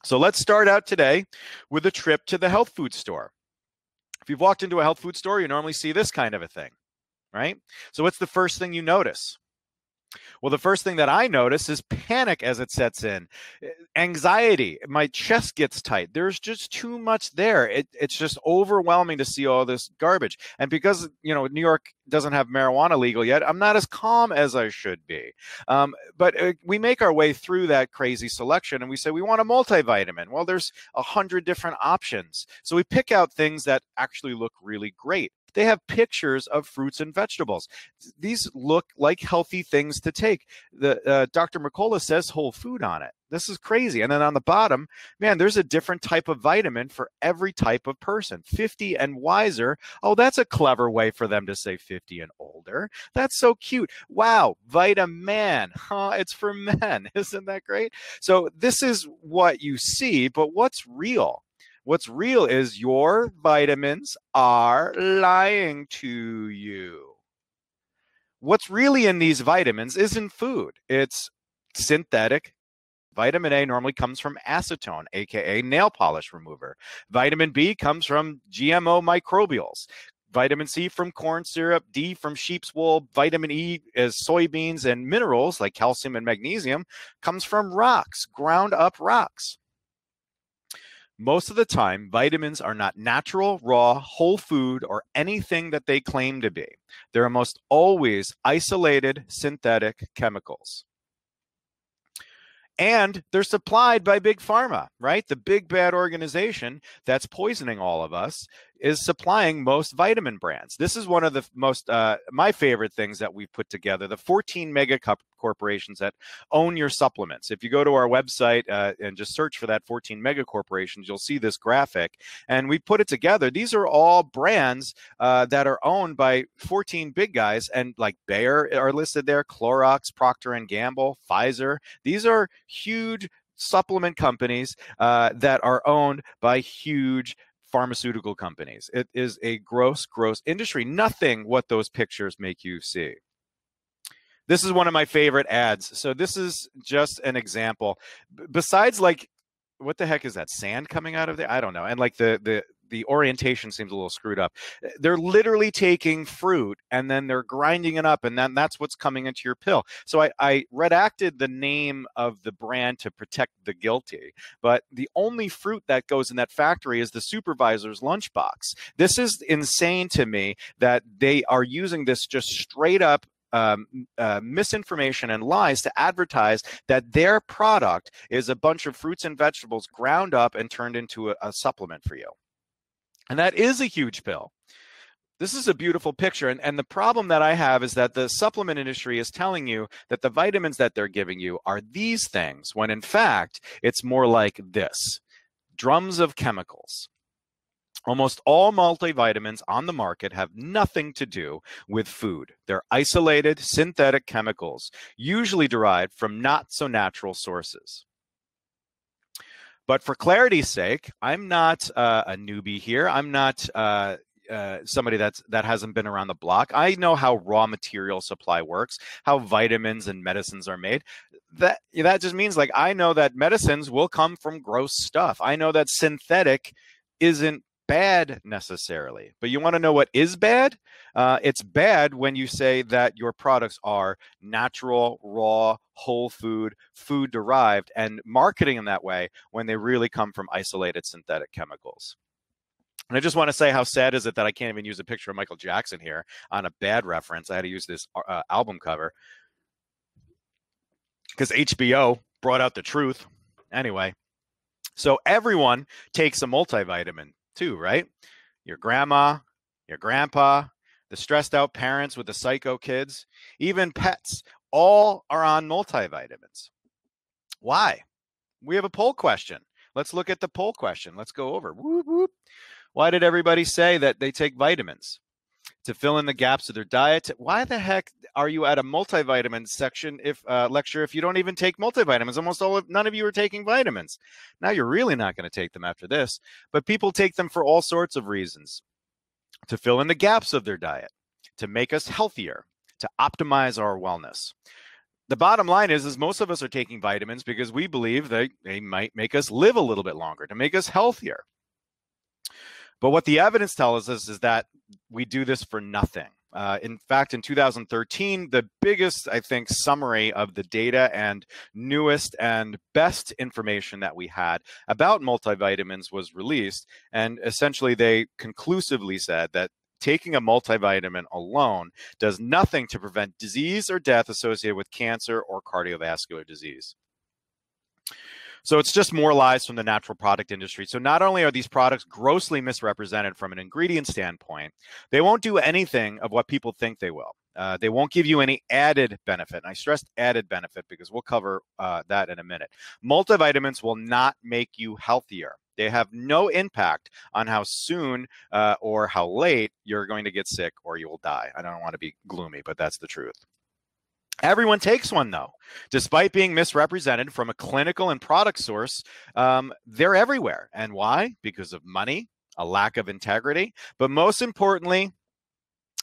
So let's start out today with a trip to the health food store. If you've walked into a health food store, you normally see this kind of a thing, right? So what's the first thing you notice? Well, the first thing that I notice is panic as it sets in, anxiety. My chest gets tight. There's just too much there. It's just overwhelming to see all this garbage. And because, New York doesn't have marijuana legal yet, I'm not as calm as I should be. But we make our way through that crazy selection and we say we want a multivitamin. Well, there's 100 different options. So we pick out things that actually look really great. They have pictures of fruits and vegetables. These look like healthy things to take. The Dr. Mercola says whole food on it. This is crazy. And then on the bottom, man, there's a different type of vitamin for every type of person. 50 and wiser. Oh, that's a clever way for them to say 50 and older. That's so cute. Wow, Vitaman. Huh? It's for men. Isn't that great? So this is what you see, but what's real? What's real is your vitamins are lying to you. What's really in these vitamins isn't food. It's synthetic. Vitamin A normally comes from acetone, aka nail polish remover. Vitamin B comes from GMO microbials. Vitamin C from corn syrup, D from sheep's wool, vitamin E is soybeans, and minerals like calcium and magnesium comes from rocks, ground up rocks. Most of the time, vitamins are not natural, raw, whole food, or anything that they claim to be. They're almost always isolated synthetic chemicals. And they're supplied by Big Pharma, right? The big bad organization that's poisoning all of us is supplying most vitamin brands. This is one of the most, my favorite things that we've put together, the 14 mega corporations that own your supplements. If you go to our website and just search for that 14 mega corporations, you'll see this graphic. And we put it together. These are all brands that are owned by 14 big guys, and like Bayer are listed there, Clorox, Procter & Gamble, Pfizer. These are huge supplement companies that are owned by huge pharmaceutical companies. It is a gross industry. Nothing what those pictures make you see. This is one of my favorite ads. So this is just an example. Besides, like, what the heck is that? Sand coming out of there? I don't know. And like the orientation seems a little screwed up. They're literally taking fruit and then they're grinding it up, and then that's what's coming into your pill. So I redacted the name of the brand to protect the guilty, but the only fruit that goes in that factory is the supervisor's lunchbox. This is insane to me that they are using this just straight up misinformation and lies to advertise that their product is a bunch of fruits and vegetables ground up and turned into a supplement for you. And that is a huge pill. This is a beautiful picture. And the problem that I have is that the supplement industry is telling you that the vitamins that they're giving you are these things, when in fact, it's more like this: drums of chemicals. Almost all multivitamins on the market have nothing to do with food. They're isolated synthetic chemicals, usually derived from not so natural sources. But for clarity's sake, I'm not a newbie here. I'm not somebody that hasn't been around the block. I know how raw material supply works, how vitamins and medicines are made. That just means, like, I know that medicines will come from gross stuff. I know that synthetic isn't bad necessarily, but you want to know what is bad? It's bad when you say that your products are natural, raw, whole food, food derived, and marketing them that way when they really come from isolated synthetic chemicals. And I just want to say, how sad is it that I can't even use a picture of Michael Jackson here on a bad reference? I had to use this album cover because HBO brought out the truth. Anyway, so everyone takes a multivitamin too, right? Your grandma, your grandpa, the stressed out parents with the psycho kids, even pets, all are on multivitamins. Why? We have a poll question. Let's look at the poll question. Let's go over. Whoop, whoop. Why did everybody say that they take vitamins? To fill in the gaps of their diet. Why the heck are you at a multivitamin section lecture if you don't even take multivitamins? None of you are taking vitamins. Now you're really not going to take them after this, but people take them for all sorts of reasons. To fill in the gaps of their diet, to make us healthier, to optimize our wellness. the bottom line is most of us are taking vitamins because we believe they might make us live a little bit longer, to make us healthier. But what the evidence tells us is that we do this for nothing. In fact, in 2013, the biggest, I think, summary of the data and newest and best information that we had about multivitamins was released. And essentially, they conclusively said that taking a multivitamin alone does nothing to prevent disease or death associated with cancer or cardiovascular disease. So it's just more lies from the natural product industry. So not only are these products grossly misrepresented from an ingredient standpoint, they won't do anything of what people think they will. They won't give you any added benefit. And I stressed added benefit because we'll cover that in a minute. Multivitamins will not make you healthier. They have no impact on how soon or how late you're going to get sick or you will die. I don't want to be gloomy, but that's the truth. Everyone takes one, though. Despite being misrepresented from a clinical and product source, they're everywhere. And why? Because of money, a lack of integrity, but most importantly,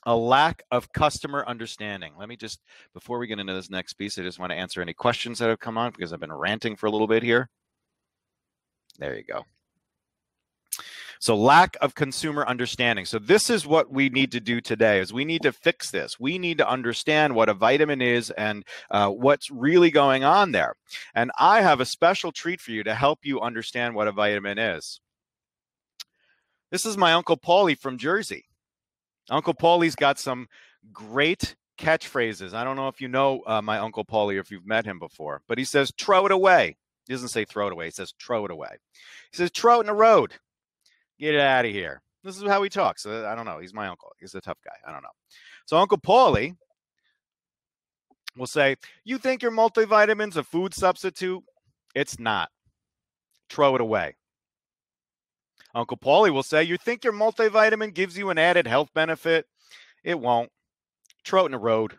a lack of customer understanding. Let me just, before we get into this next piece, I just want to answer any questions that have come on because I've been ranting for a little bit here. There you go. So lack of consumer understanding. So this is what we need to do today is we need to fix this. We need to understand what a vitamin is and what's really going on there. And I have a special treat for you to help you understand what a vitamin is. This is my Uncle Paulie from Jersey. Uncle Paulie's got some great catchphrases. I don't know if you know my Uncle Paulie or if you've met him before, but he says, throw it away. He doesn't say throw it away. He says, throw it away. He says, throw it in the road. Get it out of here. This is how he talks. I don't know. He's my uncle. He's a tough guy. I don't know. So Uncle Paulie will say, you think your multivitamins a food substitute? It's not. Throw it away. Uncle Paulie will say, you think your multivitamin gives you an added health benefit? It won't. Throw it in the road.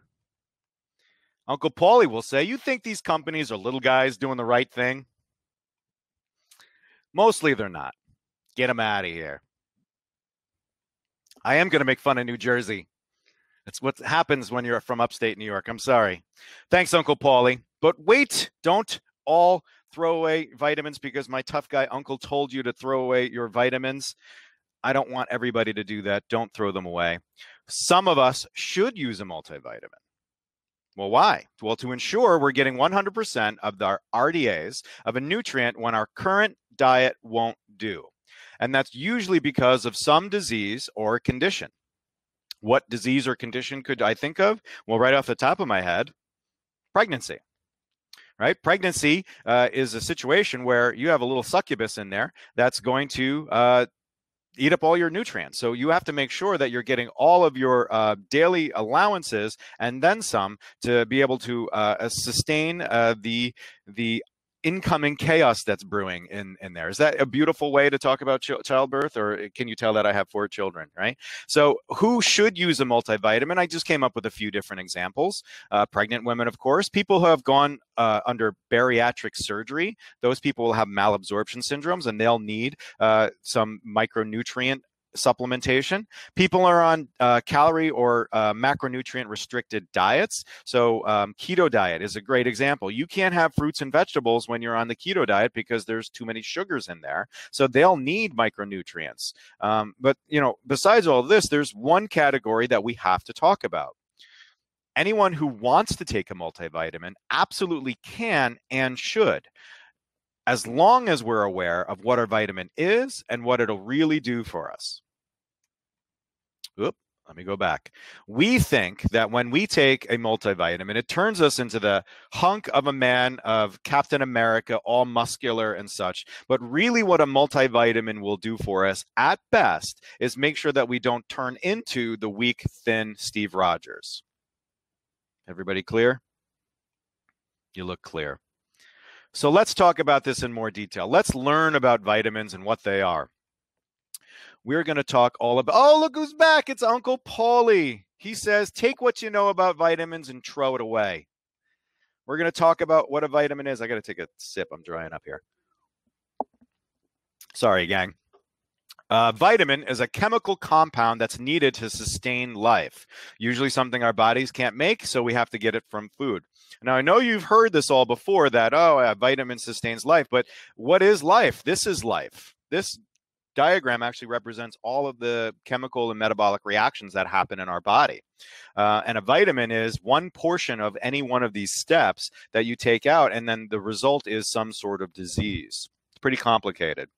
Uncle Paulie will say, you think these companies are little guys doing the right thing? Mostly they're not. Get them out of here. I am going to make fun of New Jersey. That's what happens when you're from upstate New York. I'm sorry. Thanks, Uncle Paulie. But wait, don't all throw away vitamins because my tough guy uncle told you to throw away your vitamins. I don't want everybody to do that. Don't throw them away. Some of us should use a multivitamin. Well, why? Well, to ensure we're getting 100% of our RDAs of a nutrient when our current diet won't do. And that's usually because of some disease or condition. What disease or condition could I think of? Well, right off the top of my head, pregnancy. Right? Pregnancy is a situation where you have a little succubus in there that's going to eat up all your nutrients. So you have to make sure that you're getting all of your daily allowances and then some to be able to sustain the incoming chaos that's brewing in there. Is that a beautiful way to talk about childbirth, or can you tell that I have 4 children, right? So who should use a multivitamin? I just came up with a few different examples. Pregnant women, of course. People who have gone under bariatric surgery, those people will have malabsorption syndromes and they'll need some micronutrient supplementation. People are on calorie or macronutrient restricted diets. So keto diet is a great example. You can't have fruits and vegetables when you're on the keto diet because there's too many sugars in there. So they'll need micronutrients. But you know, besides all this, there's one category that we have to talk about. Anyone who wants to take a multivitamin absolutely can and should, as long as we're aware of what our vitamin is and what it'll really do for us. Oop, let me go back. We think that when we take a multivitamin, it turns us into the hunk of a man of Captain America, all muscular and such. But really what a multivitamin will do for us at best is make sure that we don't turn into the weak, thin Steve Rogers. Everybody clear? You look clear. So let's talk about this in more detail. Let's learn about vitamins and what they are. We're going to talk all about, oh, look who's back. It's Uncle Paulie. He says, take what you know about vitamins and throw it away. We're going to talk about what a vitamin is. I got to take a sip. I'm drying up here. Sorry, gang. Vitamin is a chemical compound that's needed to sustain life, usually something our bodies can't make, so we have to get it from food. Now, I know you've heard this all before that, vitamin sustains life, but what is life? This is life. This diagram actually represents all of the chemical and metabolic reactions that happen in our body. And a vitamin is one portion of any one of these steps that you take out, and then the result is some sort of disease. It's pretty complicated.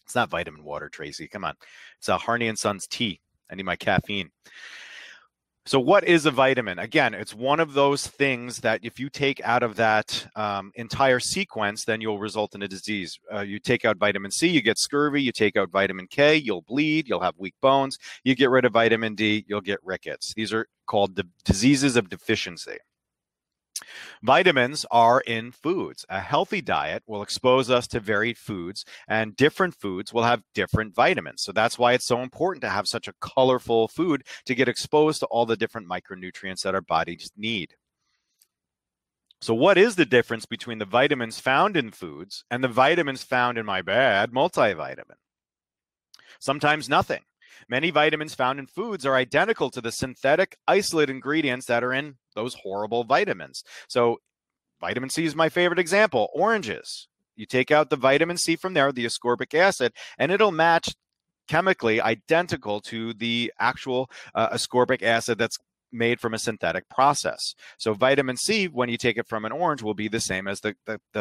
It's not vitamin water, Tracy. Come on. It's a Harney and Sons tea. I need my caffeine. So what is a vitamin? Again, it's one of those things that if you take out of that entire sequence, then you'll result in a disease. You take out vitamin C, you get scurvy. You take out vitamin K, you'll bleed. You'll have weak bones. You get rid of vitamin D, you'll get rickets. These are called the diseases of deficiency. Vitamins are in foods. A healthy diet will expose us to varied foods, and different foods will have different vitamins. So that's why it's so important to have such a colorful food to get exposed to all the different micronutrients that our bodies need. So what is the difference between the vitamins found in foods and the vitamins found in my bad multivitamin? Sometimes nothing. Many vitamins found in foods are identical to the synthetic isolate ingredients that are in those horrible vitamins. So vitamin C is my favorite example. Oranges. You take out the vitamin C from there, the ascorbic acid, and it'll match chemically identical to the actual ascorbic acid that's made from a synthetic process. So vitamin C, when you take it from an orange, will be the same as the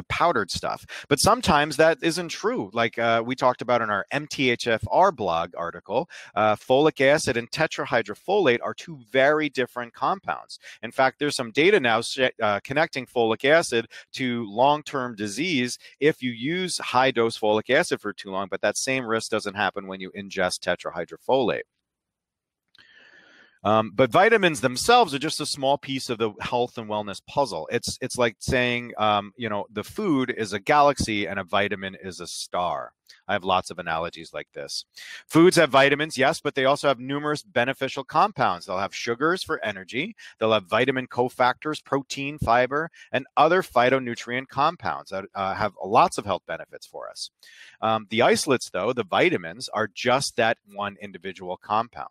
powdered stuff. But sometimes that isn't true. Like we talked about in our MTHFR blog article, folic acid and tetrahydrofolate are two very different compounds. In fact, there's some data now connecting folic acid to long-term disease if you use high-dose folic acid for too long, but that same risk doesn't happen when you ingest tetrahydrofolate. But vitamins themselves are just a small piece of the health and wellness puzzle. It's like saying, the food is a galaxy and a vitamin is a star. I have lots of analogies like this. Foods have vitamins, yes, but they also have numerous beneficial compounds. They'll have sugars for energy. They'll have vitamin cofactors, protein, fiber, and other phytonutrient compounds that have lots of health benefits for us. The isolates, though, the vitamins, are just that one individual compound.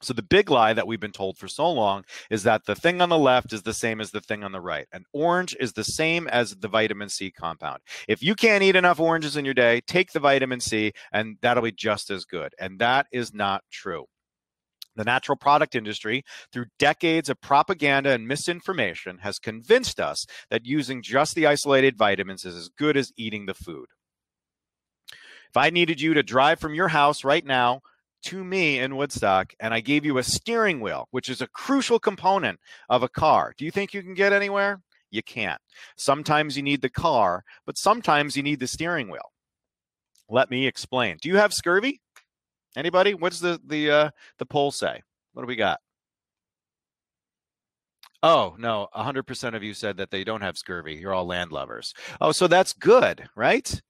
So the big lie that we've been told for so long is that the thing on the left is the same as the thing on the right. An orange is the same as the vitamin C compound. If you can't eat enough oranges in your day, take the vitamin C and that'll be just as good. And that is not true. The natural product industry, through decades of propaganda and misinformation, has convinced us that using just the isolated vitamins is as good as eating the food. If I needed you to drive from your house right now to me in Woodstock, and I gave you a steering wheel, which is a crucial component of a car, do you think you can get anywhere? You can't. Sometimes you need the car, but sometimes you need the steering wheel. Let me explain. Do you have scurvy? Anybody? What's the poll say? What do we got? Oh, no, 100% of you said that they don't have scurvy. You're all land lovers. Oh, so that's good, right?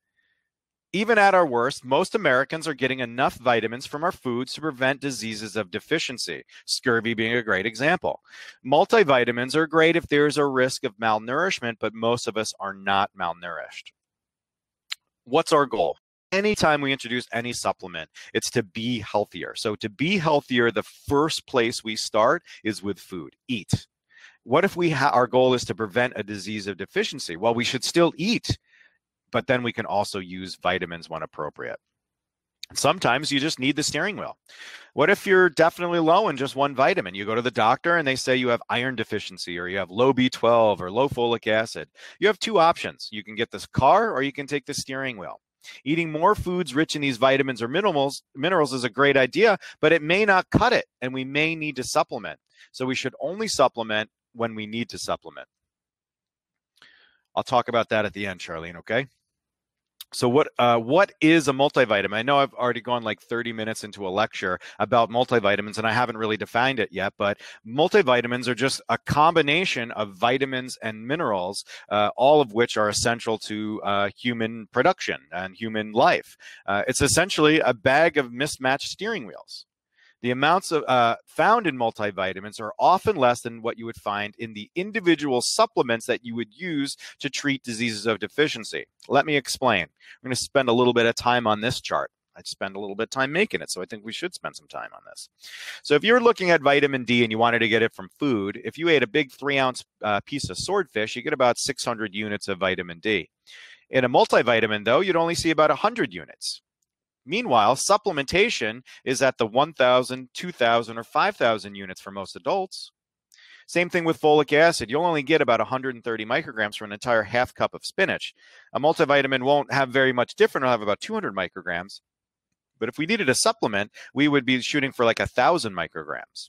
Even at our worst, most Americans are getting enough vitamins from our foods to prevent diseases of deficiency, scurvy being a great example. Multivitamins are great if there's a risk of malnourishment, but most of us are not malnourished. What's our goal? Anytime we introduce any supplement, it's to be healthier. So to be healthier, the first place we start is with food. Eat. What if our goal is to prevent a disease of deficiency? Well, we should still eat, but then we can also use vitamins when appropriate. Sometimes you just need the steering wheel. What if you're definitely low in just one vitamin? You go to the doctor and they say you have iron deficiency or you have low B12 or low folic acid. You have two options. You can get this car or you can take the steering wheel. Eating more foods rich in these vitamins or minerals is a great idea, but it may not cut it and we may need to supplement. So we should only supplement when we need to supplement. I'll talk about that at the end, Charlene, okay? So what is a multivitamin? I know I've already gone like 30 minutes into a lecture about multivitamins, and I haven't really defined it yet, but multivitamins are just a combination of vitamins and minerals, all of which are essential to human production and human life. It's essentially a bag of mismatched steering wheels. The amounts found in multivitamins are often less than what you would find in the individual supplements that you would use to treat diseases of deficiency. Let me explain. I'm going to spend a little bit of time on this chart. I'd spend a little bit of time making it. So I think we should spend some time on this. So if you're looking at vitamin D and you wanted to get it from food, if you ate a big 3-ounce piece of swordfish, you get about 600 units of vitamin D. In a multivitamin, though, you'd only see about 100 units. Meanwhile, supplementation is at the 1,000, 2,000, or 5,000 units for most adults. Same thing with folic acid. You'll only get about 130 micrograms for an entire half cup of spinach. A multivitamin won't have very much different. It'll have about 200 micrograms. But if we needed a supplement, we would be shooting for like 1,000 micrograms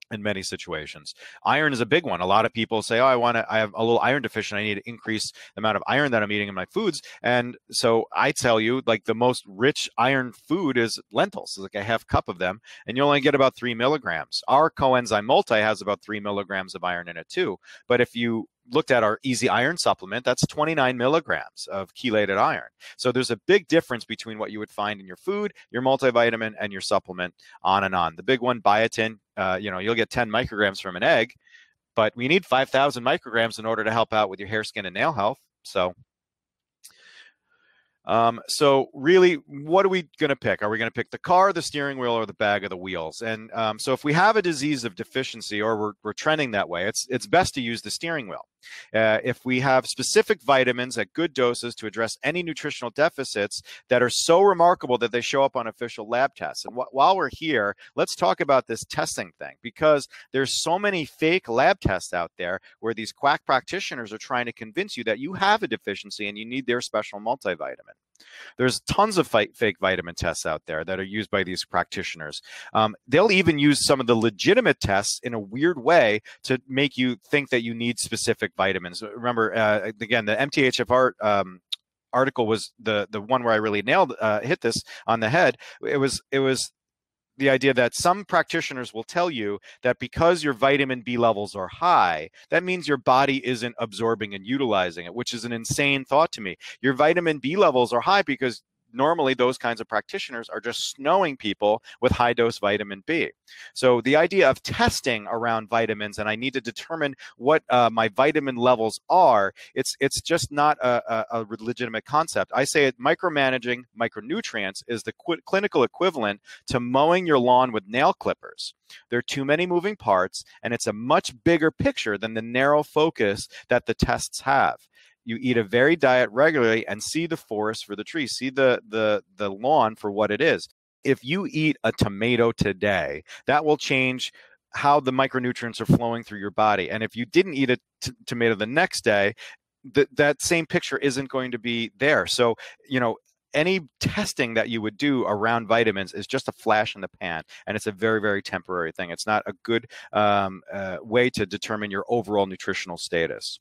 in many situations. Iron is a big one. A lot of people say, oh, I have a little iron deficient. I need to increase the amount of iron that I'm eating in my foods. And so I tell you, like, the most rich iron food is lentils. It's like a half cup of them, and you only get about 3 milligrams. Our coenzyme multi has about 3 milligrams of iron in it too. But if you looked at our easy iron supplement, that's 29 milligrams of chelated iron. So there's a big difference between what you would find in your food, your multivitamin, and your supplement, on and on. The big one, biotin, you'll get 10 micrograms from an egg, but we need 5,000 micrograms in order to help out with your hair, skin, and nail health. So really, what are we going to pick? Are we going to pick the car, the steering wheel, or the bag of the wheels? And so if we have a disease of deficiency, or we're trending that way, it's best to use the steering wheel. If we have specific vitamins at good doses to address any nutritional deficits that are so remarkable that they show up on official lab tests. And while we're here, let's talk about this testing thing, because there's so many fake lab tests out there where these quack practitioners are trying to convince you that you have a deficiency and you need their special multivitamin. There's tons of fake vitamin tests out there that are used by these practitioners. They'll even use some of the legitimate tests in a weird way to make you think that you need specific vitamins. Remember, again, the MTHFR article was the one where I really hit this on the head. It was the idea that some practitioners will tell you that because your vitamin B levels are high, that means your body isn't absorbing and utilizing it, which is an insane thought to me. Your vitamin B levels are high because normally those kinds of practitioners are just snowing people with high dose vitamin B. So the idea of testing around vitamins, and I need to determine what my vitamin levels are, it's just not a legitimate concept. I say micromanaging micronutrients is the clinical equivalent to mowing your lawn with nail clippers. There are too many moving parts, and it's a much bigger picture than the narrow focus that the tests have. You eat a varied diet regularly and see the forest for the trees, see the lawn for what it is. If you eat a tomato today, that will change how the micronutrients are flowing through your body. And if you didn't eat a tomato the next day, that same picture isn't going to be there. So, any testing that you would do around vitamins is just a flash in the pan, and it's a very, very temporary thing. It's not a good way to determine your overall nutritional status.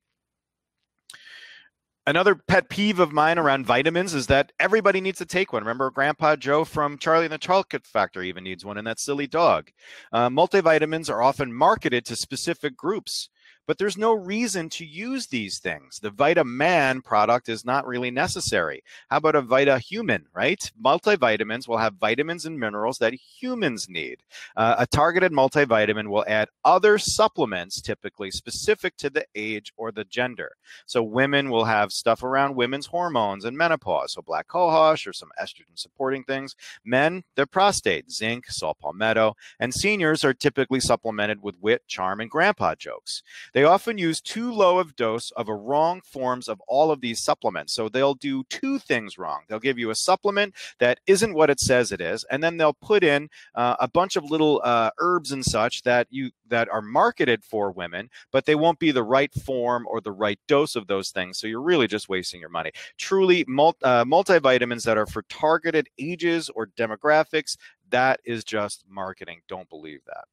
Another pet peeve of mine around vitamins is that everybody needs to take one. Remember, Grandpa Joe from Charlie and the Chocolate Factory even needs one, and that silly dog. Multivitamins are often marketed to specific groups, but there's no reason to use these things. The Vitaman product is not really necessary. How about a VitaHuman, right? Multivitamins will have vitamins and minerals that humans need. A targeted multivitamin will add other supplements, typically specific to the age or the gender. So women will have stuff around women's hormones and menopause, so black cohosh or some estrogen supporting things. Men, their prostate, zinc, saw palmetto, and seniors are typically supplemented with wit, charm, and grandpa jokes. They often use too low of dose of a wrong forms of all of these supplements. So they'll do two things wrong. They'll give you a supplement that isn't what it says it is, and then they'll put in a bunch of little herbs and such that are marketed for women, but they won't be the right form or the right dose of those things. So you're really just wasting your money. Truly, multivitamins that are for targeted ages or demographics, that is just marketing. Don't believe that.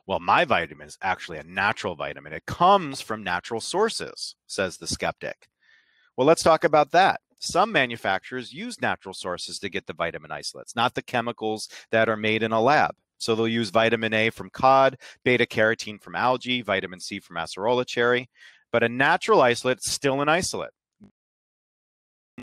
Well, my vitamin is actually a natural vitamin. It comes from natural sources, says the skeptic. Well, let's talk about that. Some manufacturers use natural sources to get the vitamin isolates, not the chemicals that are made in a lab. So they'll use vitamin A from cod, beta carotene from algae, vitamin C from acerola cherry. But a natural isolate is still an isolate.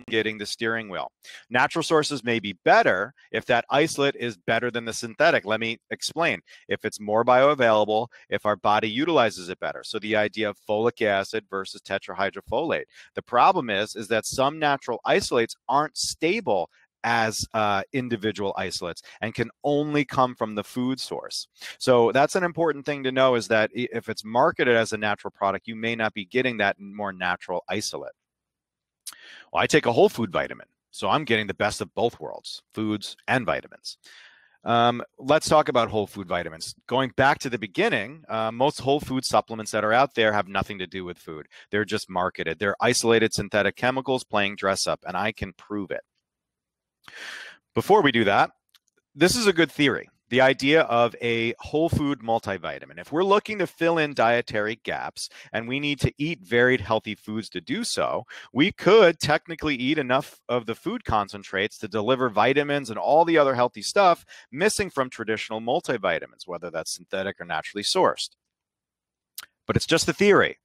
Getting the steering wheel. Natural sources may be better if that isolate is better than the synthetic. Let me explain. If it's more bioavailable, if our body utilizes it better. So the idea of folic acid versus tetrahydrofolate. The problem is that some natural isolates aren't stable as individual isolates and can only come from the food source. So that's an important thing to know, is that if it's marketed as a natural product, you may not be getting that more natural isolate. Well, I take a whole food vitamin, so I'm getting the best of both worlds, foods and vitamins. Let's talk about whole food vitamins. Going back to the beginning, most whole food supplements that are out there have nothing to do with food. They're just marketed. They're isolated synthetic chemicals playing dress up, and I can prove it. Before we do that, this is a good theory. The idea of a whole food multivitamin. If we're looking to fill in dietary gaps and we need to eat varied healthy foods to do so, we could technically eat enough of the food concentrates to deliver vitamins and all the other healthy stuff missing from traditional multivitamins, whether that's synthetic or naturally sourced. But it's just a theory.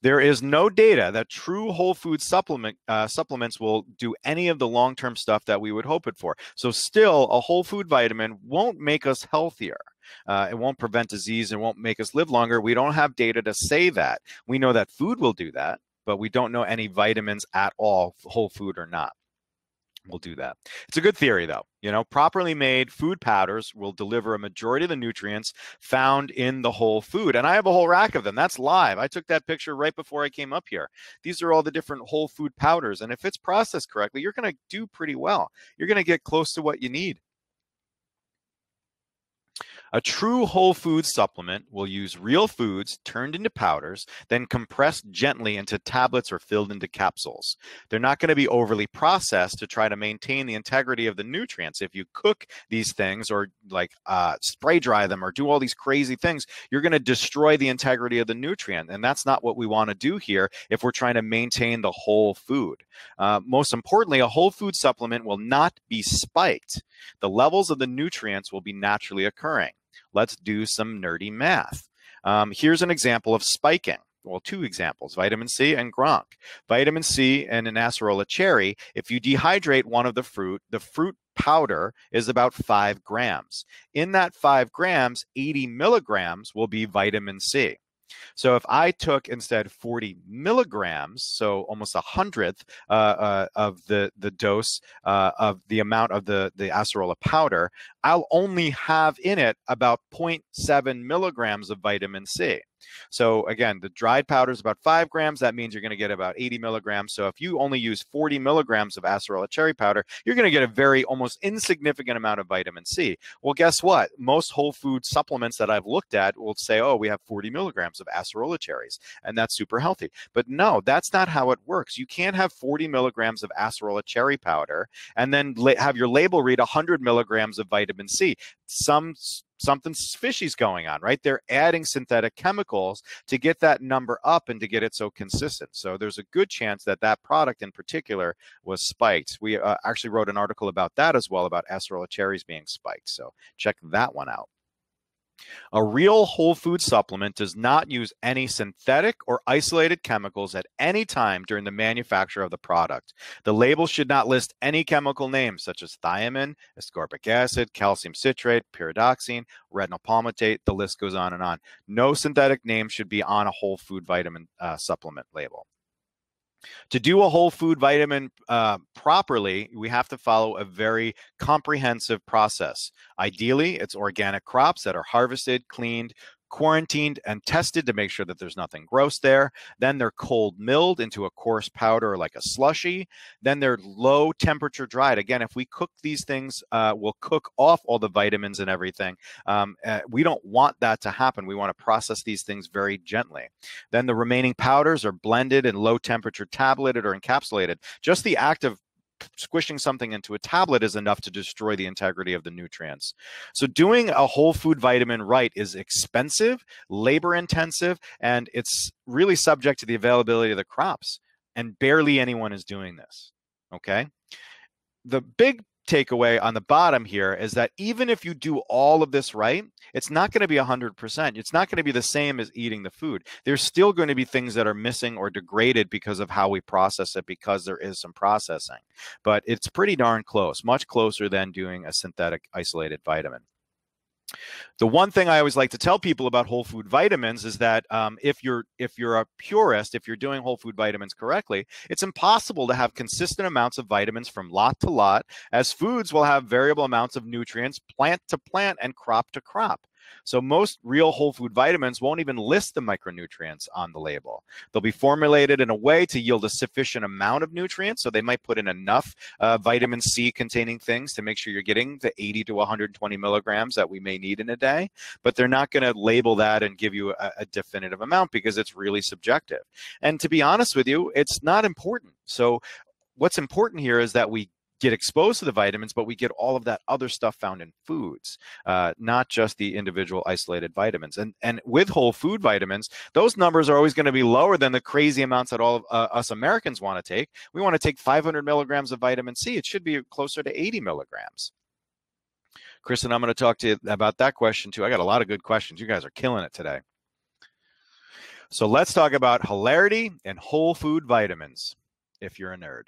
There is no data that true whole food supplements will do any of the long-term stuff that we would hope it for. So still, a whole food vitamin won't make us healthier. It won't prevent disease and won't make us live longer. We don't have data to say that. We know that food will do that, but we don't know any vitamins at all, whole food or not, will do that. It's a good theory, though. Properly made food powders will deliver a majority of the nutrients found in the whole food. And I have a whole rack of them. That's live. I took that picture right before I came up here. These are all the different whole food powders. And if it's processed correctly, you're going to do pretty well. You're going to get close to what you need. A true whole food supplement will use real foods turned into powders, then compressed gently into tablets or filled into capsules. They're not going to be overly processed to try to maintain the integrity of the nutrients. If you cook these things or spray dry them or do all these crazy things, you're going to destroy the integrity of the nutrient. And that's not what we want to do here if we're trying to maintain the whole food. Most importantly, a whole food supplement will not be spiked. The levels of the nutrients will be naturally occurring. Let's do some nerdy math. Here's an example of spiking. Well, two examples, vitamin C and Gronk. Vitamin C and an acerola cherry, if you dehydrate one of the fruit powder is about 5 grams. In that 5 grams, 80 milligrams will be vitamin C. So if I took instead 40 milligrams, so almost 100th of the dose of the amount of the acerola powder, I'll only have in it about 0.7 milligrams of vitamin C. So again, the dried powder is about 5 grams. That means you're going to get about 80 milligrams. So if you only use 40 milligrams of acerola cherry powder, you're going to get a very almost insignificant amount of vitamin C. Well, guess what? Most whole food supplements that I've looked at will say, oh, we have 40 milligrams of acerola cherries, and that's super healthy. But no, that's not how it works. You can't have 40 milligrams of acerola cherry powder and then have your label read 100 milligrams of vitamin C. Something fishy's going on, right? They're adding synthetic chemicals to get that number up and to get it so consistent. So there's a good chance that that product in particular was spiked. We actually wrote an article about that as well, about acerola cherries being spiked. So check that one out. A real whole food supplement does not use any synthetic or isolated chemicals at any time during the manufacture of the product. The label should not list any chemical names such as thiamine, ascorbic acid, calcium citrate, pyridoxine, retinol palmitate. The list goes on and on. No synthetic name should be on a whole food vitamin supplement label. To do a whole food vitamin properly, we have to follow a very comprehensive process. Ideally, it's organic crops that are harvested, cleaned, quarantined, and tested to make sure that there's nothing gross there. Then they're cold milled into a coarse powder like a slushy. Then they're low temperature dried. Again, if we cook these things, we'll cook off all the vitamins and everything. We don't want that to happen. We want to process these things very gently. Then the remaining powders are blended and low temperature tableted or encapsulated. Just the act of squishing something into a tablet is enough to destroy the integrity of the nutrients. So doing a whole food vitamin right is expensive, labor intensive, and it's really subject to the availability of the crops. And barely anyone is doing this. Okay. The big takeaway on the bottom here is that even if you do all of this right, it's not going to be 100%. It's not going to be the same as eating the food. There's still going to be things that are missing or degraded because of how we process it, because there is some processing. But it's pretty darn close, much closer than doing a synthetic isolated vitamin. The one thing I always like to tell people about whole food vitamins is that if you're a purist, if you're doing whole food vitamins correctly, it's impossible to have consistent amounts of vitamins from lot to lot, as foods will have variable amounts of nutrients plant to plant and crop to crop. So most real whole food vitamins won't even list the micronutrients on the label. They'll be formulated in a way to yield a sufficient amount of nutrients. So they might put in enough vitamin C containing things to make sure you're getting the 80 to 120 milligrams that we may need in a day. But they're not going to label that and give you a definitive amount because it's really subjective. And to be honest with you, it's not important. So what's important here is that we get exposed to the vitamins, but we get all of that other stuff found in foods, not just the individual isolated vitamins. And with whole food vitamins, those numbers are always going to be lower than the crazy amounts that all of us Americans want to take. We want to take 500 milligrams of vitamin C. It should be closer to 80 milligrams. Kristen, I'm going to talk to you about that question too. I got a lot of good questions. You guys are killing it today. So let's talk about hilarity and whole food vitamins, if you're a nerd.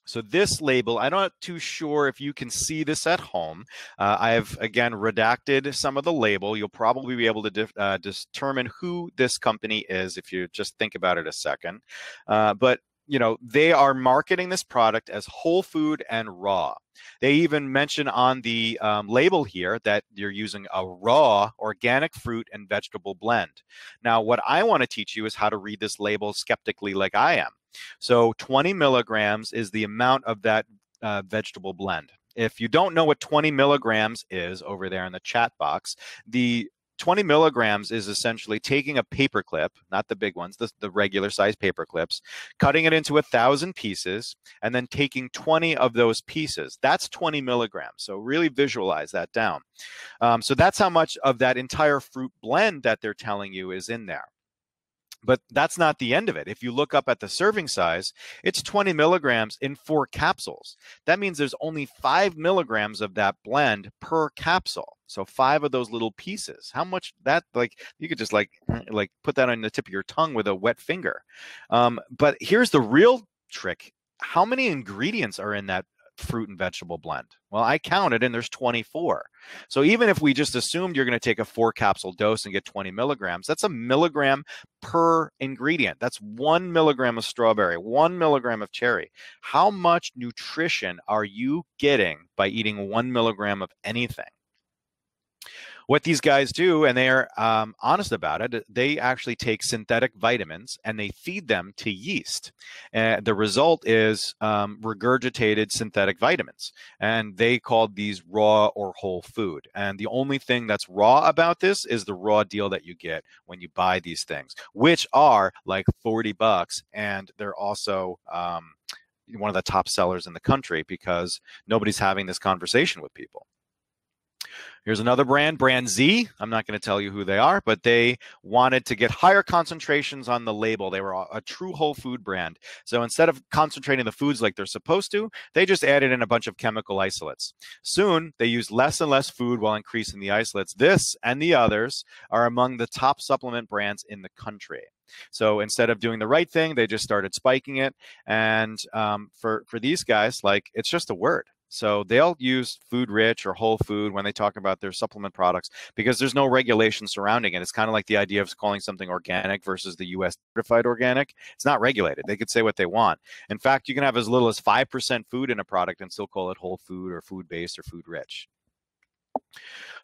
So this label, I'm not too sure if you can see this at home. I've, again, redacted some of the label. You'll probably be able to determine who this company is if you just think about it a second. But you know, they are marketing this product as whole food and raw. They even mention on the label here that you're using a raw organic fruit and vegetable blend. Now, what I want to teach you is how to read this label skeptically like I am. So 20 milligrams is the amount of that vegetable blend. If you don't know what 20 milligrams is over there in the chat box, the 20 milligrams is essentially taking a paper clip, not the big ones, the regular size paper clips, cutting it into 1,000 pieces, and then taking 20 of those pieces. That's 20 milligrams. So really visualize that down. So that's how much of that entire fruit blend that they're telling you is in there. But that's not the end of it. If you look up at the serving size, it's 20 milligrams in 4 capsules. That means there's only 5 milligrams of that blend per capsule. So 5 of those little pieces. How much that, like, you could just like put that on the tip of your tongue with a wet finger. But here's the real trick. How many ingredients are in that fruit and vegetable blend? Well, I counted and there's 24. So even if we just assumed you're going to take a 4 capsule dose and get 20 milligrams, that's a milligram per ingredient. That's 1 milligram of strawberry, 1 milligram of cherry. How much nutrition are you getting by eating 1 milligram of anything? What these guys do, and they are honest about it, they actually take synthetic vitamins and they feed them to yeast. And the result is regurgitated synthetic vitamins. And they called these raw or whole food. And the only thing that's raw about this is the raw deal that you get when you buy these things, which are like $40. And they're also one of the top sellers in the country because nobody's having this conversation with people. Here's another brand, Brand Z. I'm not going to tell you who they are, but they wanted to get higher concentrations on the label. They were a true whole food brand. So instead of concentrating the foods like they're supposed to, they just added in a bunch of chemical isolates. Soon, they used less and less food while increasing the isolates. This and the others are among the top supplement brands in the country. So instead of doing the right thing, they just started spiking it. And for these guys, like, it's just a word. So they'll use food rich or whole food when they talk about their supplement products because there's no regulation surrounding it. It's kind of like the idea of calling something organic versus the US certified organic. It's not regulated. They could say what they want. In fact, you can have as little as 5% food in a product and still call it whole food or food based or food rich.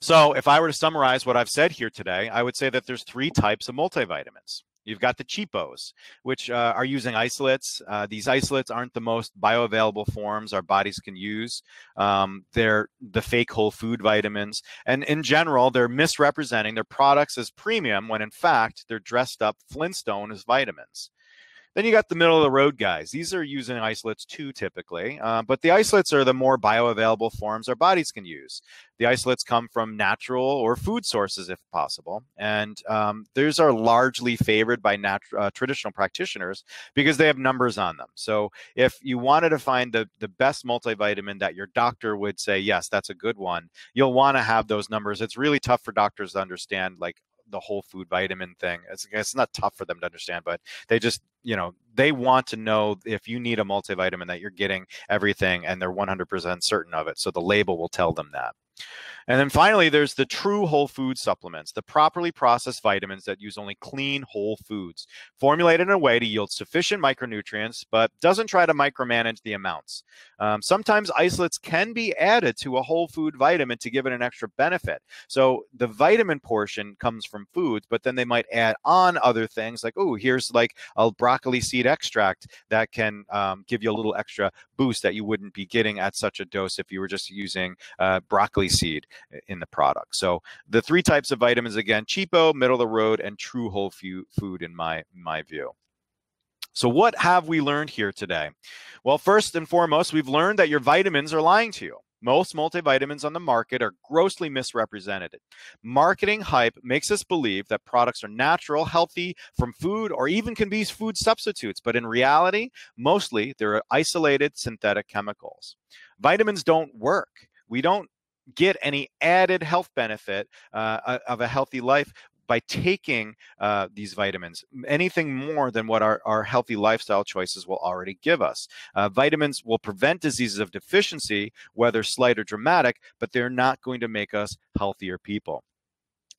So if I were to summarize what I've said here today, I would say that there's 3 types of multivitamins. You've got the cheapos, which are using isolates. These isolates aren't the most bioavailable forms our bodies can use. They're the fake whole food vitamins. And in general, they're misrepresenting their products as premium when in fact they're dressed up Flintstone as vitamins. Then you got the middle of the road guys. These are using isolates too, typically, but the isolates are the more bioavailable forms our bodies can use. The isolates come from natural or food sources if possible, and these are largely favored by traditional practitioners because they have numbers on them. So if you wanted to find the best multivitamin that your doctor would say, yes, that's a good one, you'll want to have those numbers. It's really tough for doctors to understand, like, the whole food vitamin thing. It's not tough for them to understand, but they just, they want to know if you need a multivitamin that you're getting everything and they're 100% certain of it. So the label will tell them that. And then finally, there's the true whole food supplements, the properly processed vitamins that use only clean whole foods, formulated in a way to yield sufficient micronutrients, but doesn't try to micromanage the amounts. Sometimes isolates can be added to a whole food vitamin to give it an extra benefit. So the vitamin portion comes from foods, but then they might add on other things like, oh, here's like a broccoli seed extract that can give you a little extra boost that you wouldn't be getting at such a dose if you were just using broccoli seed in the product. So the three types of vitamins, again, cheapo, middle of the road, and true whole food in my view. So what have we learned here today? Well, first and foremost, we've learned that your vitamins are lying to you. Most multivitamins on the market are grossly misrepresented. Marketing hype makes us believe that products are natural, healthy from food, or even can be food substitutes. But in reality, mostly they're isolated synthetic chemicals. Vitamins don't work. We don't get any added health benefit of a healthy life by taking these vitamins, anything more than what our healthy lifestyle choices will already give us. Vitamins will prevent diseases of deficiency, whether slight or dramatic, but they're not going to make us healthier people.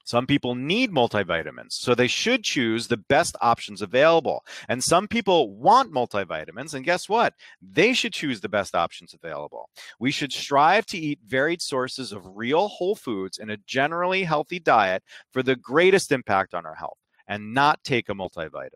Some people need multivitamins, so they should choose the best options available. And some people want multivitamins, and guess what? They should choose the best options available. We should strive to eat varied sources of real whole foods in a generally healthy diet for the greatest impact on our health, and not take a multivitamin.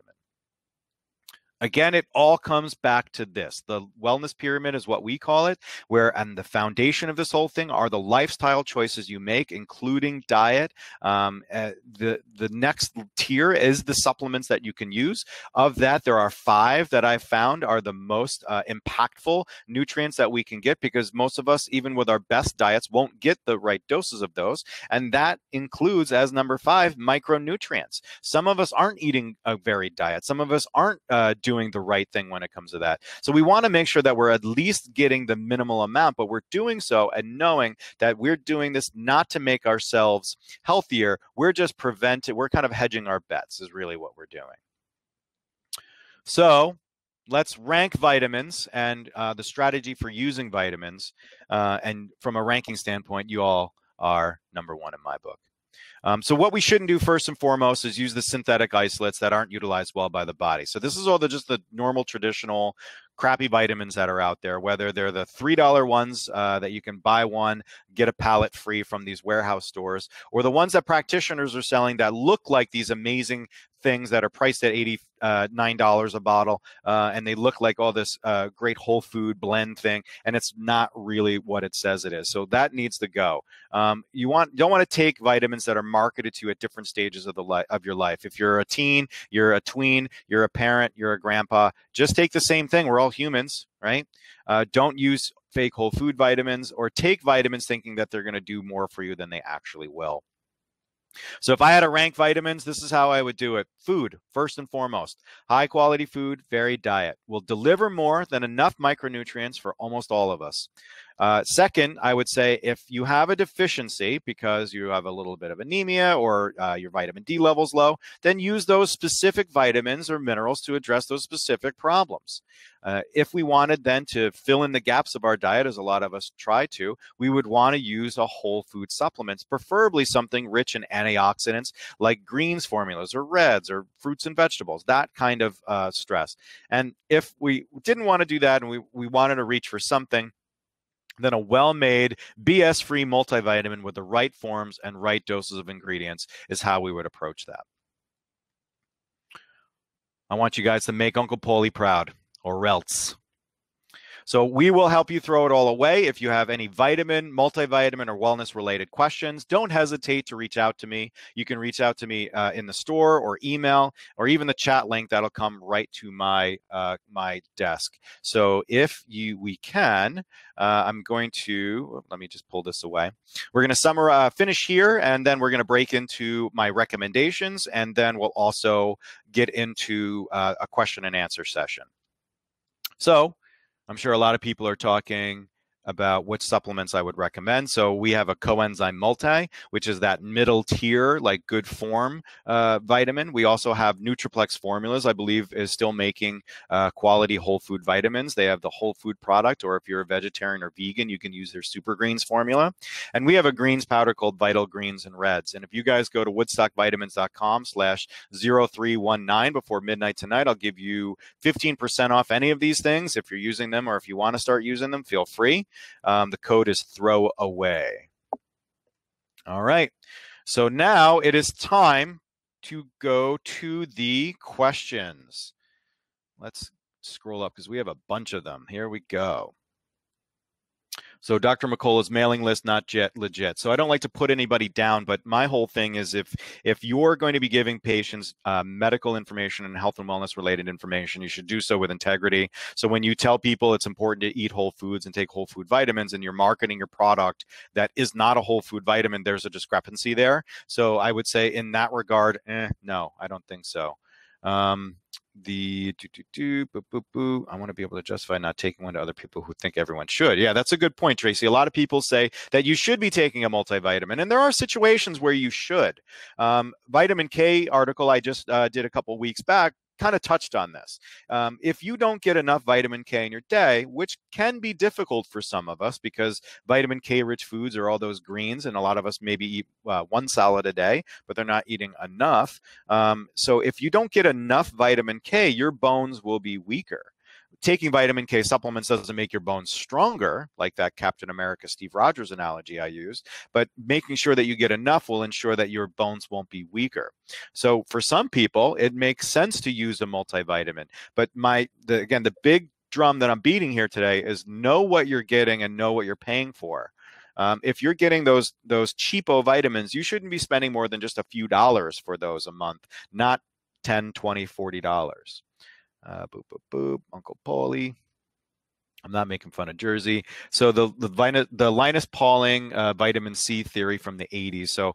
Again, it all comes back to this. The wellness pyramid is what we call it, and the foundation of this whole thing are the lifestyle choices you make, including diet. The next tier is the supplements that you can use. Of that, there are 5 that I've found are the most impactful nutrients that we can get, because most of us, even with our best diets, won't get the right doses of those. And that includes, as number 5, micronutrients. Some of us aren't eating a varied diet. Some of us aren't doing the right thing when it comes to that. So we want to make sure that we're at least getting the minimal amount, but we're doing so and knowing that we're doing this not to make ourselves healthier. We're just we're kind of hedging our bets is really what we're doing. So let's rank vitamins and the strategy for using vitamins. And from a ranking standpoint, you all are number 1 in my book. So what we shouldn't do first and foremost is use the synthetic isolates that aren't utilized well by the body. So this is all just the normal, traditional, crappy vitamins that are out there, whether they're the $3 ones that you can buy one, get a pallet free from these warehouse stores, or the ones that practitioners are selling that look like these amazing things that are priced at $89 a bottle, and they look like all this great whole food blend thing, and it's not really what it says it is. So that needs to go. You don't want to take vitamins that are marketed to you at different stages of your life. If you're a teen, you're a tween, you're a parent, you're a grandpa, just take the same thing. We're all humans, right? Don't use fake whole food vitamins or take vitamins thinking that they're going to do more for you than they actually will. So if I had to rank vitamins, this is how I would do it. Food, first and foremost. High quality food, varied diet will deliver more than enough micronutrients for almost all of us. Second, I would say if you have a deficiency because you have a little bit of anemia or your vitamin D level's low, then use those specific vitamins or minerals to address those specific problems. If we wanted then to fill in the gaps of our diet, as a lot of us try to, we would want to use a whole food supplements, preferably something rich in antioxidants like greens formulas or reds or fruits and vegetables, that kind of stress. And if we didn't want to do that and we wanted to reach for something, then a well-made, BS-free multivitamin with the right forms and right doses of ingredients is how we would approach that. I want you guys to make Uncle Paulie proud, or else. So we will help you throw it all away. If you have any vitamin, multivitamin, or wellness-related questions, don't hesitate to reach out to me. You can reach out to me in the store or email, or even the chat link that'll come right to my my desk. So if we can, I'm going to, let me just pull this away. We're going to finish here, and then we're going to break into my recommendations, and then we'll also get into a question and answer session. So I'm sure a lot of people are talking about which supplements I would recommend. So we have a coenzyme multi, which is that middle tier, like good form vitamin. We also have Nutriplex Formulas, I believe, is still making quality whole food vitamins. They have the whole food product, or if you're a vegetarian or vegan, you can use their Super Greens formula. And we have a greens powder called Vital Greens and Reds. And if you guys go to woodstockvitamins.com/0319 before midnight tonight, I'll give you 15% off any of these things. If you're using them or if you want to start using them, feel free. The code is throwaway. All right. So now it is time to go to the questions. Let's scroll up because we have a bunch of them. Here we go. So Dr. McCullough's mailing list, not legit. So I don't like to put anybody down, but my whole thing is if you're going to be giving patients medical information and health and wellness related information, you should do so with integrity. So when you tell people it's important to eat whole foods and take whole food vitamins, and you're marketing your product that is not a whole food vitamin, there's a discrepancy there. So I would say in that regard, no, I don't think so. I want to be able to justify not taking one to other people who think everyone should. Yeah, that's a good point, Tracy. A lot of people say that you should be taking a multivitamin, and there are situations where you should. Vitamin K article I just did a couple weeks back kind of touched on this. If you don't get enough vitamin K in your day, which can be difficult for some of us because vitamin K rich foods are all those greens, and a lot of us maybe eat one salad a day, but they're not eating enough. So if you don't get enough vitamin K, your bones will be weaker. Taking vitamin K supplements doesn't make your bones stronger, like that Captain America Steve Rogers analogy I used, but making sure that you get enough will ensure that your bones won't be weaker. So for some people, it makes sense to use a multivitamin. But again, the big drum that I'm beating here today is know what you're getting and know what you're paying for. If you're getting those cheapo vitamins, you shouldn't be spending more than just a few dollars for those a month, not $10, $20, $40. Boop, boop, boop. Uncle Paulie. I'm not making fun of Jersey. So the Linus Pauling vitamin C theory from the 80s. So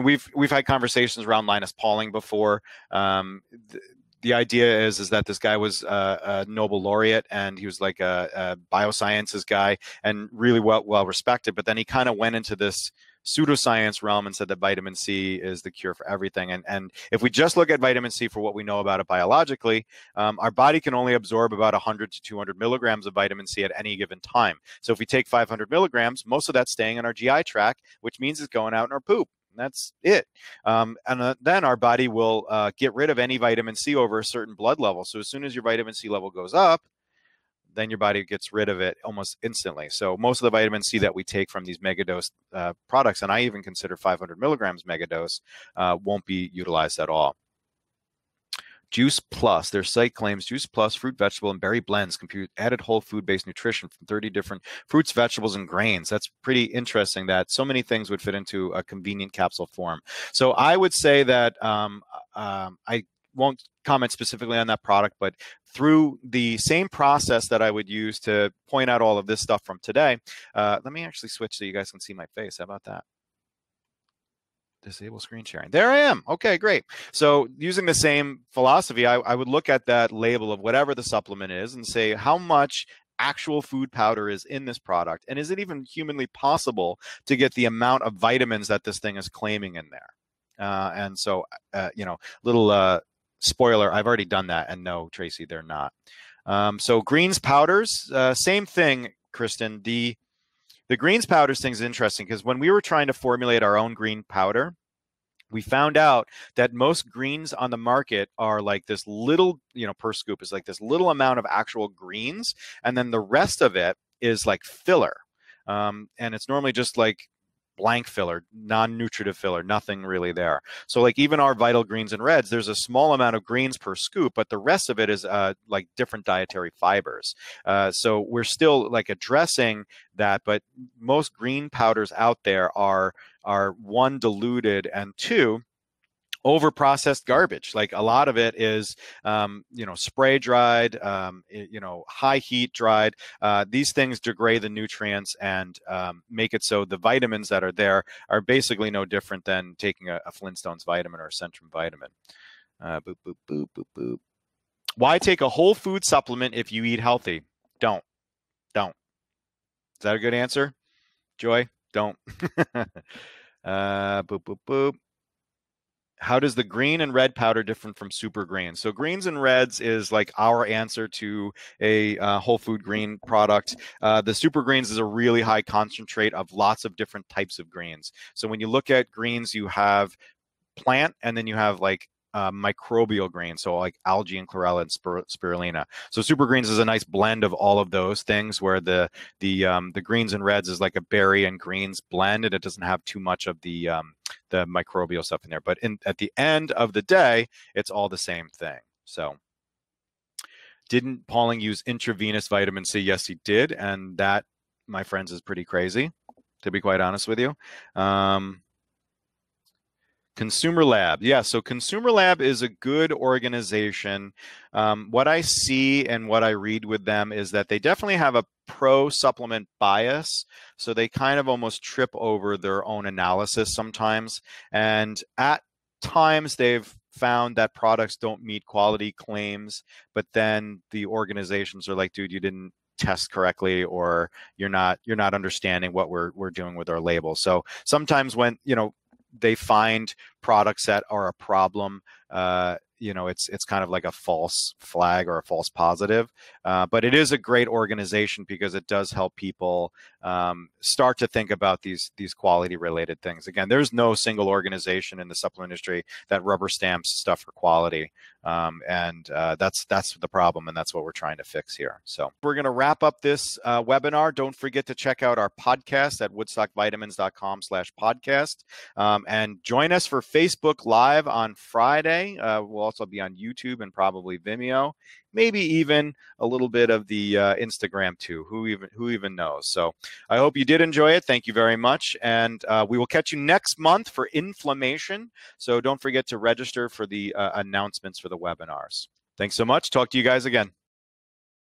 we've had conversations around Linus Pauling before. The idea is that this guy was a Nobel laureate, and he was like a biosciences guy and really well respected. But then he kind of went into this pseudoscience realm and said that vitamin C is the cure for everything. And if we just look at vitamin C for what we know about it biologically, our body can only absorb about 100 to 200 milligrams of vitamin C at any given time. So if we take 500 milligrams, most of that's staying in our GI tract, which means it's going out in our poop. That's it. And then our body will get rid of any vitamin C over a certain blood level. So as soon as your vitamin C level goes up, then your body gets rid of it almost instantly. So most of the vitamin C that we take from these megadose products, and I even consider 500 milligrams megadose, won't be utilized at all. Juice Plus, their site claims Juice Plus fruit, vegetable, and berry blends compute added whole food-based nutrition from 30 different fruits, vegetables, and grains. That's pretty interesting that so many things would fit into a convenient capsule form. So I would say that I won't comment specifically on that product, but through the same process that I would use to point out all of this stuff from today, let me actually switch so you guys can see my face. How about that? Disable screen sharing. There I am. Okay, great. So using the same philosophy, I would look at that label of whatever the supplement is and say how much actual food powder is in this product, and is it even humanly possible to get the amount of vitamins that this thing is claiming in there? And so, little spoiler, I've already done that, and no, Tracy, they're not. So greens powders, same thing, Kristen. The greens powders thing is interesting because when we were trying to formulate our own green powder, we found out that most greens on the market are like this little, per scoop is like this little amount of actual greens. And then the rest of it is like filler. And it's normally just like blank filler, non-nutritive filler, nothing really there. So like even our Vital Greens and Reds, there's a small amount of greens per scoop, but the rest of it is like different dietary fibers. So we're still like addressing that, but most green powders out there are one, diluted, and two, over processed garbage. Like a lot of it is, spray dried, high heat dried. These things degrade the nutrients and make it so the vitamins that are there are basically no different than taking a Flintstones vitamin or a Centrum vitamin. Boop, boop, boop, boop, boop. Why take a whole food supplement if you eat healthy? Don't. that a good answer? Joy, don't. Boop, boop, boop. How does the green and red powder different from super green? So greens and reds is like our answer to a whole food green product. The super greens is a really high concentrate of lots of different types of greens. So when you look at greens, you have plant, and then you have like microbial greens, so like algae and chlorella and spirulina. So super greens is a nice blend of all of those things, where the greens and reds is like a berry and greens blend, and it doesn't have too much of the microbial stuff in there. But at the end of the day, it's all the same thing. So didn't Pauling use intravenous vitamin C? Yes, he did, and that, my friends, is pretty crazy, to be quite honest with you. Consumer Lab. Yeah, so Consumer Lab is a good organization. What I see and what I read with them is that they definitely have a pro supplement bias. So they kind of almost trip over their own analysis sometimes. And at times they've found that products don't meet quality claims, but then the organizations are like, dude, you didn't test correctly, or you're not understanding what we're doing with our label. So sometimes when, they find products that are a problem, it's kind of like a false flag or a false positive. But it is a great organization because it does help people start to think about these quality related things. Again, there's no single organization in the supplement industry that rubber stamps stuff for quality. That's the problem, and that's what we're trying to fix here. So we're going to wrap up this webinar. Don't forget to check out our podcast at woodstockvitamins.com/podcast, and join us for Facebook Live on Friday. We'll also be on YouTube and probably Vimeo, maybe even a little bit of the Instagram too. Who even knows? So I hope you did enjoy it. Thank you very much, and we will catch you next month for inflammation. So don't forget to register for the announcements for the webinars. Thanks so much. Talk to you guys again.